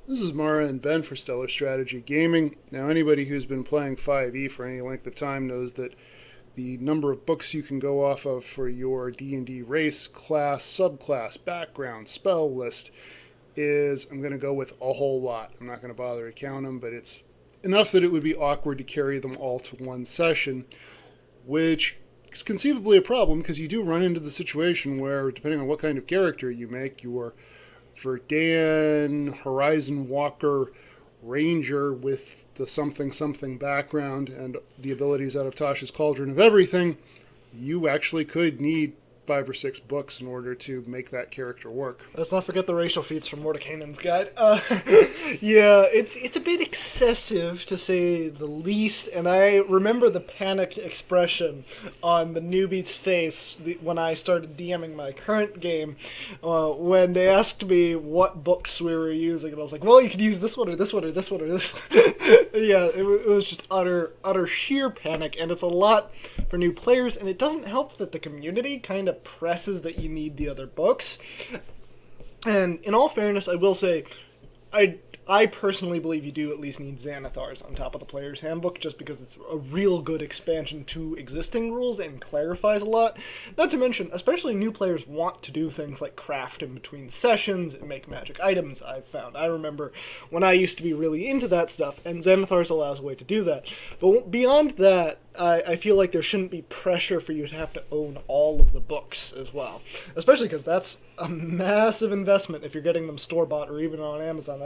This is Mara and Ben for Stellar Strategy Gaming. Now, anybody who's been playing 5e for any length of time knows that the number of books you can go off of for your D&D race, class, subclass, background, spell list is, I'm going to go with a whole lot. I'm not going to bother to count them, but it's enough that it would be awkward to carry them all to one session, which is conceivably a problem because you do run into the situation where, depending on what kind of character you make, your Verdan Horizon Walker Ranger with the something something background and the abilities out of Tasha's Cauldron of Everything, you actually could need 5 or 6 books in order to make that character work. Let's not forget the racial feats from Mordekainen's guide. Yeah, it's a bit excessive to say the least, and I remember the panicked expression on the newbie's face when I started DMing my current game, when they asked me what books we were using, and I was like, well, you could use this one or this one or this one or this one. Yeah, it was just utter sheer panic, and it's a lot for new players, and it doesn't help that the community kind of presses that you need the other books. And in all fairness, I will say, I personally believe you do at least need Xanathars on top of the Player's Handbook, just because it's a real good expansion to existing rules and clarifies a lot. Not to mention, especially new players want to do things like craft in between sessions and make magic items, I've found. I remember when I used to be really into that stuff, and Xanathars allows a way to do that. But beyond that, I feel like there shouldn't be pressure for you to have to own all of the books as well. Especially because that's a massive investment if you're getting them store-bought or even on Amazon.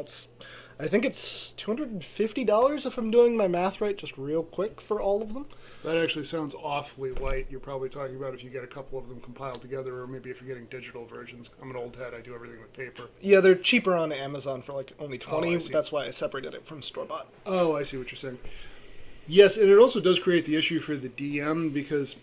I think it's $250 if I'm doing my math right, just real quick for all of them. That actually sounds awfully light. You're probably talking about if you get a couple of them compiled together, or maybe if you're getting digital versions. I'm an old head, I do everything with paper. Yeah, they're cheaper on Amazon for like only $20. I see. That's why I separated it from store-bought. Oh, I see what you're saying. Yes, and it also does create the issue for the DM, because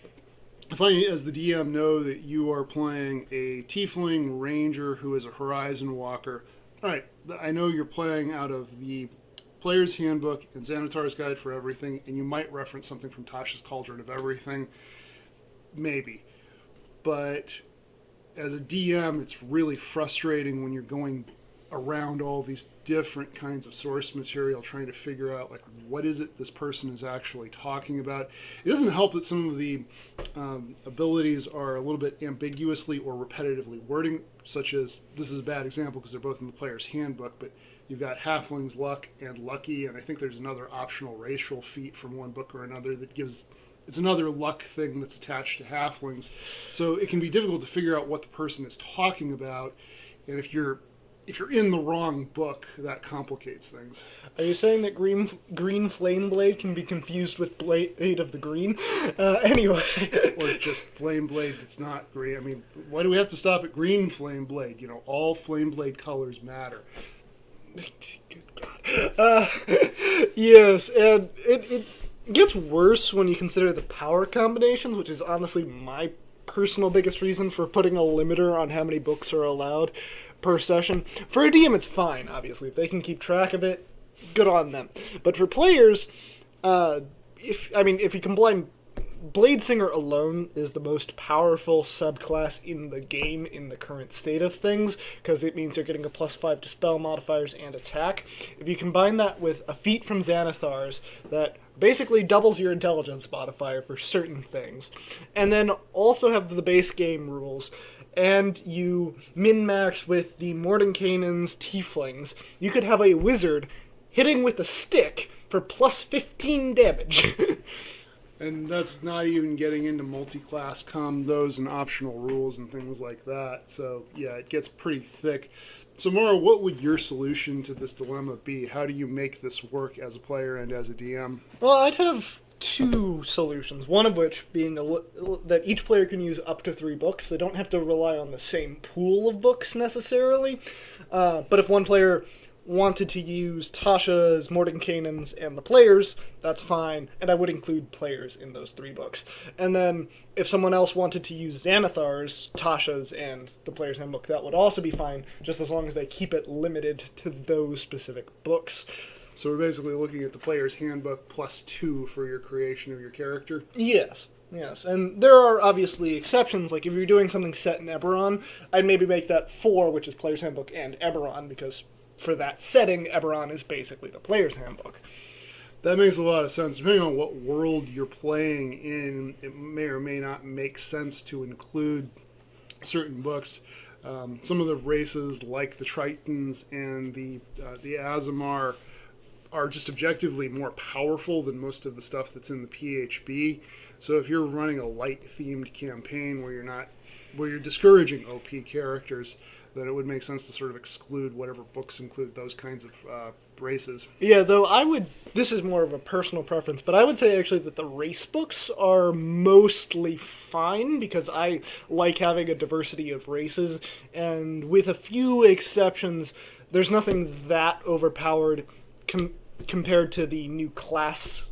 if I, as the DM, know that you are playing a Tiefling Ranger who is a Horizon Walker, all right, I know you're playing out of the Player's Handbook and Xanatar's Guide for Everything, and you might reference something from Tasha's Cauldron of Everything, maybe. But as a DM, it's really frustrating when you're going around all these different kinds of source material trying to figure out, like, what is it this person is actually talking about. It doesn't help that some of the abilities are a little bit ambiguously or repetitively wording, such as, this is a bad example because they're both in the Player's Handbook, but you've got Halfling's Luck and Lucky, and I think there's another optional racial feat from one book or another that gives, it's another luck thing that's attached to Halflings. So it can be difficult to figure out what the person is talking about, and if you're in the wrong book, that complicates things. Are you saying that green flame blade can be confused with blade of the green? Anyway. Or just flame blade that's not green. I mean, why do we have to stop at green flame blade? You know, all flame blade colors matter. Good God. Yes, and it gets worse when you consider the power combinations, which is honestly my personal biggest reason for putting a limiter on how many books are allowed per session. For a DM, it's fine, obviously. If they can keep track of it, good on them. But for players, if you combine, Bladesinger alone is the most powerful subclass in the game in the current state of things, because it means you're getting a +5 to spell modifiers and attack. If you combine that with a feat from Xanathars that basically doubles your intelligence modifier for certain things, and then also have the base game rules, and you min-max with the Mordenkainen's Tieflings, you could have a wizard hitting with a stick for +15 damage. And that's not even getting into multi-class combos and optional rules and things like that. So, yeah, it gets pretty thick. So, Maura, what would your solution to this dilemma be? How do you make this work as a player and as a DM? Well, I'd have two solutions, one of which being that each player can use up to 3 books. They don't have to rely on the same pool of books necessarily. But if one player wanted to use Tasha's, Mordenkainen's, and the players, that's fine, and I would include players in those 3 books. And then if someone else wanted to use Xanathar's, Tasha's, and the Player's Handbook, that would also be fine, just as long as they keep it limited to those specific books. So we're basically looking at the Player's Handbook +2 for your creation of your character? Yes. Yes, and there are obviously exceptions, like if you're doing something set in Eberron, I'd maybe make that 4, which is Player's Handbook and Eberron, because for that setting, Eberron is basically the player's handbook. That makes a lot of sense. Depending on what world you're playing in, it may or may not make sense to include certain books. Some of the races, like the Tritons and the Azamar, are just objectively more powerful than most of the stuff that's in the PHB. So if you're running a light-themed campaign where you're discouraging OP characters, then it would make sense to sort of exclude whatever books include those kinds of races. Yeah, though this is more of a personal preference, but I would say actually that the race books are mostly fine because I like having a diversity of races, and with a few exceptions, there's nothing that overpowered compared to the new class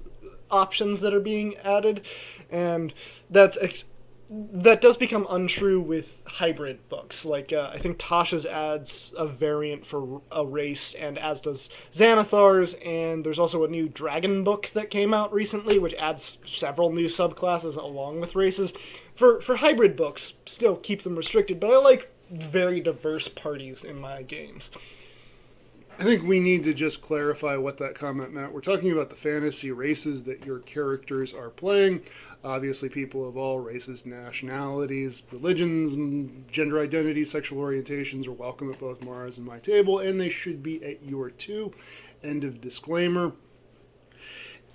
options that are being added, and that does become untrue with hybrid books. Like, I think Tasha's adds a variant for a race, and as does Xanathar's, and there's also a new dragon book that came out recently, which adds several new subclasses along with races. For hybrid books, still keep them restricted, but I like very diverse parties in my games. I think we need to just clarify what that comment meant. We're talking about the fantasy races that your characters are playing. Obviously, people of all races, nationalities, religions, gender identities, sexual orientations are welcome at both Mara's and my table, and they should be at your too. End of disclaimer.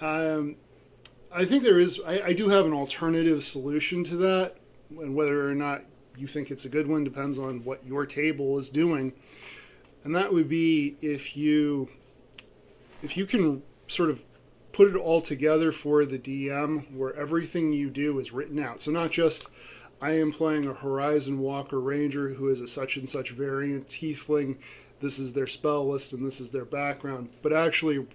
I think I do have an alternative solution to that, and whether or not you think it's a good one depends on what your table is doing. And that would be if you can sort of put it all together for the DM where everything you do is written out. So not just, I am playing a Horizon Walker Ranger who is a such and such variant tiefling, this is their spell list and this is their background, but actually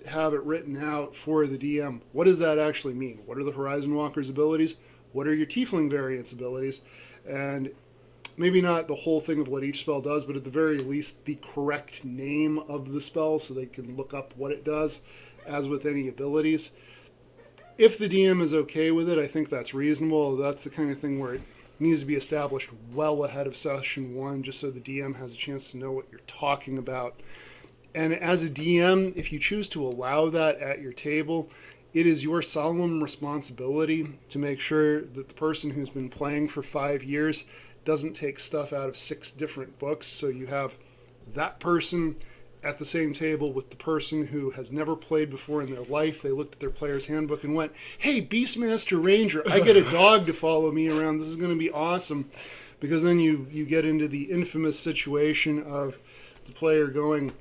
have it written out for the DM. What does that actually mean? What are the Horizon Walker's abilities? What are your tiefling variants abilities? And maybe not the whole thing of what each spell does, but at the very least the correct name of the spell so they can look up what it does, as with any abilities. If the DM is okay with it, I think that's reasonable. That's the kind of thing where it needs to be established well ahead of session one, just so the DM has a chance to know what you're talking about. And as a DM, if you choose to allow that at your table, it is your solemn responsibility to make sure that the person who's been playing for 5 years doesn't take stuff out of 6 different books, so you have that person at the same table with the person who has never played before in their life. They looked at their player's handbook and went, hey, Beastmaster Ranger, I get a dog to follow me around. This is going to be awesome. Because then you get into the infamous situation of the player going,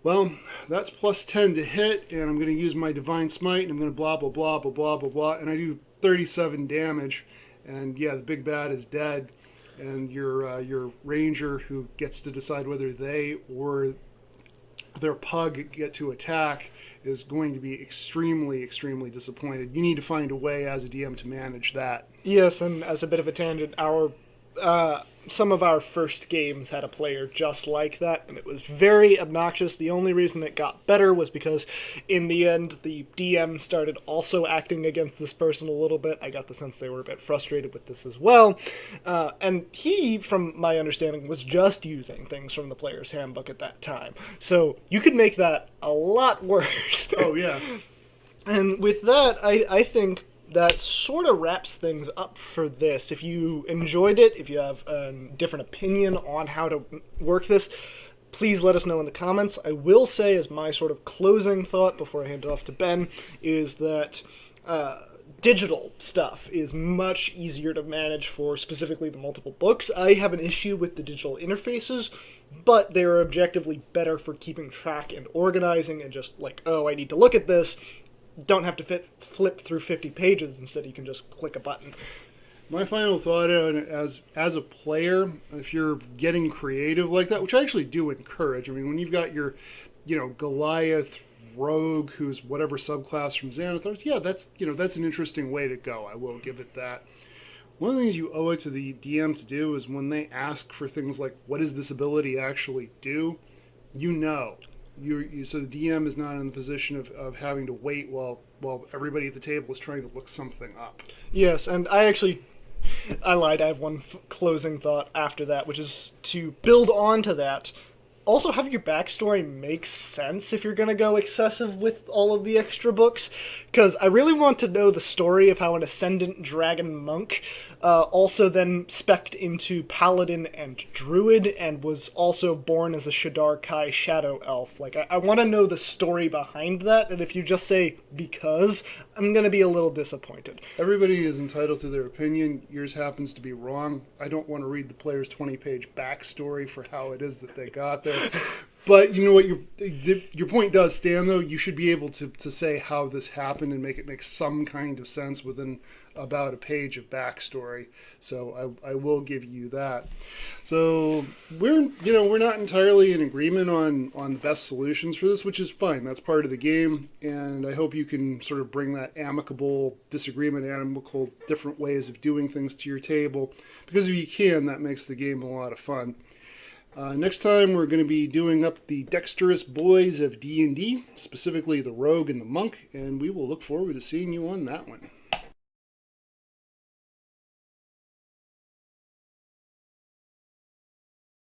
well, that's plus 10 to hit, and I'm going to use my Divine Smite, and I'm going to blah, blah, blah, blah, blah, blah, blah, and I do 37 damage, and yeah, the big bad is dead. And your ranger, who gets to decide whether they or their pug get to attack, is going to be extremely, extremely disappointed. You need to find a way as a DM to manage that. Yes, and as a bit of a tangent, some of our first games had a player just like that, and it was very obnoxious. The only reason it got better was because, in the end, the DM started also acting against this person a little bit. I got the sense they were a bit frustrated with this as well. And he, from my understanding, was just using things from the player's handbook at that time. So you could make that a lot worse. Oh, yeah. And with that, I think that sort of wraps things up for this. If you enjoyed it, if you have a different opinion on how to work this, please let us know in the comments. I will say, as my sort of closing thought before I hand it off to Ben, is that digital stuff is much easier to manage for specifically the multiple books. I have an issue with the digital interfaces, but they are objectively better for keeping track and organizing and just like, oh, I need to look at this. Don't have to flip through 50 pages. Instead, you can just click a button. My final thought on it, as a player, if you're getting creative like that, which I actually do encourage. I mean, when you've got your, Goliath rogue who's whatever subclass from Xanathar's, yeah, that's an interesting way to go. I will give it that. One of the things you owe it to the DM to do is when they ask for things like, what does this ability actually do? So the DM is not in the position of having to wait while everybody at the table is trying to look something up. Yes, and I lied. I have one closing thought after that, which is to build on to that. also having your backstory makes sense if you're going to go excessive with all of the extra books, because I really want to know the story of how an ascendant dragon monk also then spec'd into paladin and druid and was also born as a Shadar Kai shadow elf. Like, I want to know the story behind that, and if you just say because, I'm going to be a little disappointed. Everybody is entitled to their opinion. Yours happens to be wrong. I don't want to read the player's 20-page backstory for how it is that they got there. But you know what? Your point does stand, though. You should be able to say how this happened and make it make some kind of sense within about a page of backstory. So I will give you that. So we're not entirely in agreement on the best solutions for this, which is fine. That's part of the game, and I hope you can sort of bring that amicable disagreement, amicable different ways of doing things to your table, because if you can, that makes the game a lot of fun. Next time, we're going to be doing up the dexterous boys of D&D, specifically the rogue and the monk, and we will look forward to seeing you on that one.